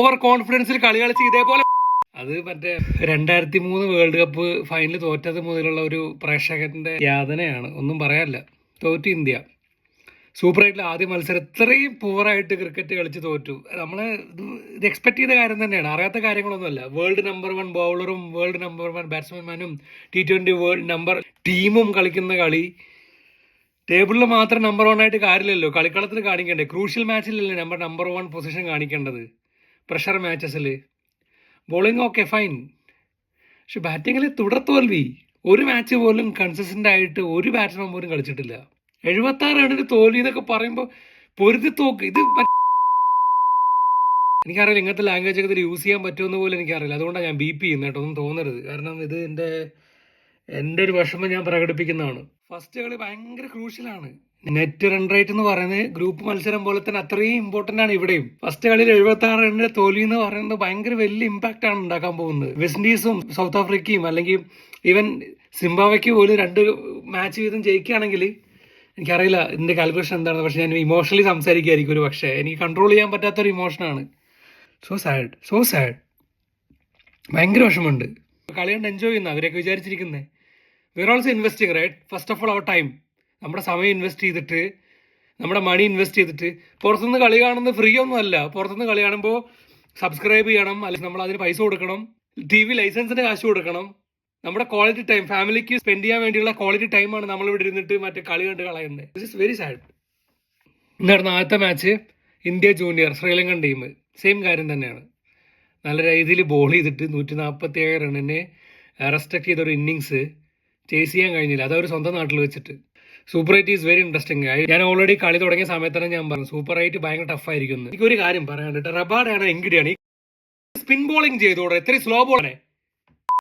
Over കോൺഫിഡൻസിൽ കളി കളിച്ച് ഇതേപോലെ അത് മറ്റേ 2003 വേൾഡ് കപ്പ് ഫൈനൽ തോറ്റത് മുതലുള്ള ഒരു പ്രേക്ഷകന്റെ യാതനയാണ്. ഒന്നും പറയാനില്ല. തോറ്റു ഇന്ത്യ. സൂപ്പർ 8 ആദ്യ മത്സരം ഇത്രയും പൂവറായിട്ട് ക്രിക്കറ്റ് കളിച്ച് തോറ്റു. നമ്മള് ഇത് എക്സ്പെക്ട് ചെയ്ത കാര്യം തന്നെയാണ്. അറിയാത്ത കാര്യങ്ങളൊന്നുമല്ല. വേൾഡ് നമ്പർ 1 ബൗളറും വേൾഡ് നമ്പർ 1 ബാറ്റ്സ്മാനും T20 വേൾഡ് നമ്പർ ടീമും കളിക്കുന്ന കളി ടേബിളിൽ മാത്രം നമ്പർ 1 ആയിട്ട് കാര്യമില്ലല്ലോ. കളിക്കളത്തിൽ കാണിക്കണ്ടേ? ക്രൂഷ്യൽ മാച്ചിലല്ലേ നമ്പർ 1 പൊസിഷൻ കാണിക്കേണ്ടത്. പ്രഷർ മാച്ചസിൽ ബോളിംഗ് ഓക്കെ ഫൈൻ, പക്ഷെ ബാറ്റിങ്ങിൽ തുടർ തോൽവി. ഒരു മാച്ച് പോലും കൺസിസ്റ്റന്റ് ആയിട്ട് ഒരു ബാറ്റ്സ്മാൻ പോലും കളിച്ചിട്ടില്ല. 76 റണ്ണിന് തോൽവി എന്നൊക്കെ പറയുമ്പോൾ പൊരുതി തോക്ക്. ഇത് എനിക്കറിയില്ല ഇങ്ങനത്തെ ലാംഗ്വേജ് ഒക്കെ യൂസ് ചെയ്യാൻ പറ്റുമെന്ന് പോലും എനിക്കറിയില്ല. അതുകൊണ്ടാണ് ഞാൻ ബീപ്പ് ചെയ്യുന്നത് കേട്ടോ. ഒന്നും തോന്നരുത്. കാരണം ഇത് എൻ്റെ ഒരു വിഷമം ഞാൻ പ്രകടിപ്പിക്കുന്നതാണ്. ഫസ്റ്റ് കളി ഭയങ്കര ക്രൂഷ്യലാണ്. നെറ്റ് റൺ റേറ്റ് എന്ന് പറയുന്നത് ഗ്രൂപ്പ് മത്സരം പോലെ തന്നെ അത്രയും ഇമ്പോർട്ടന്റ് ആണ് ഇവിടെയും. ഫസ്റ്റ് കളിയിൽ 76 റണ്ണിന് തോൽവി എന്ന് പറയുന്നത് ഭയങ്കര വലിയ ഇമ്പാക്റ്റ് ആണ് ഉണ്ടാക്കാൻ പോകുന്നത്. വെസ്റ്റ് ഇൻഡീസും സൗത്ത് ആഫ്രിക്കയും അല്ലെങ്കിൽ ഈവൻ സിംബാബ്വെക്ക് പോലും 2 മാച്ച് വീതം ജയിക്കുകയാണെങ്കിൽ എനിക്കറിയില്ല ഇതിന്റെ കാൽക്കുലേഷൻ എന്താണെന്ന്. പക്ഷെ ഞാൻ ഇമോഷണലി സംസാരിക്കുകയായിരിക്കും ഒരു പക്ഷേ. എനിക്ക് കൺട്രോൾ ചെയ്യാൻ പറ്റാത്തൊരു ഇമോഷനാണ്. So sad. ഭയങ്കര വിഷമമുണ്ട്. കളി കണ്ട് എൻജോയ് ചെയ്യുന്ന അവരൊക്കെ വിചാരിച്ചിരിക്കുന്നത്. We are also investing right. First of all our time, നമ്മുടെ സമയം ഇൻവെസ്റ്റ് ചെയ്തിട്ട്, നമ്മുടെ മണി ഇൻവെസ്റ്റ് ചെയ്തിട്ട്. പുറത്തുനിന്ന് കളി കാണുന്നത് ഫ്രീ ഒന്നും അല്ല. പുറത്തുനിന്ന് കളി കാണുമ്പോൾ സബ്സ്ക്രൈബ് ചെയ്യണം, അല്ലെങ്കിൽ നമ്മൾ അതിന് പൈസ കൊടുക്കണം, TV ലൈസൻസിന് കാശ് കൊടുക്കണം. നമ്മുടെ ക്വാളിറ്റി ടൈം, ഫാമിലിക്ക് സ്പെൻഡ് ചെയ്യാൻ വേണ്ടിയുള്ള ക്വാളിറ്റി ടൈമാണ് നമ്മൾ ഇവിടെ ഇരുന്നിട്ട് മറ്റേ കളി കണ്ട് കളയുന്നത്. This is very sad. ഇന്ന് നടന്ന ആദ്യത്തെ match India junior Sri Lankan team, same കാര്യം തന്നെയാണ്. നല്ല രീതിയിൽ ബോൾ ചെയ്തിട്ട് 147 റണ്ണിനെ റെസ്ട്രിക്ട് ചെയ്ത ഒരു ഇന്നിങ്സ് ചേസ് ചെയ്യാൻ കഴിഞ്ഞില്ല. അതവർ സ്വന്തം നാട്ടിൽ വെച്ചിട്ട്. Super 8 is very interesting. ഞാൻ ഓൾറെഡി കളി തുടങ്ങിയ സമയത്ത് തന്നെ ഞാൻ പറഞ്ഞു സൂപ്പർ 8 ഭയങ്കര ടഫായിരിക്കും. എനിക്കൊരു കാര്യം പറയാനുണ്ട്. റബാഡാണ് എങ്കിടിയാണ് സ്പിൻ ബോളിംഗ് ചെയ്തോടെ. എത്ര സ്ലോ ബോളാണ്.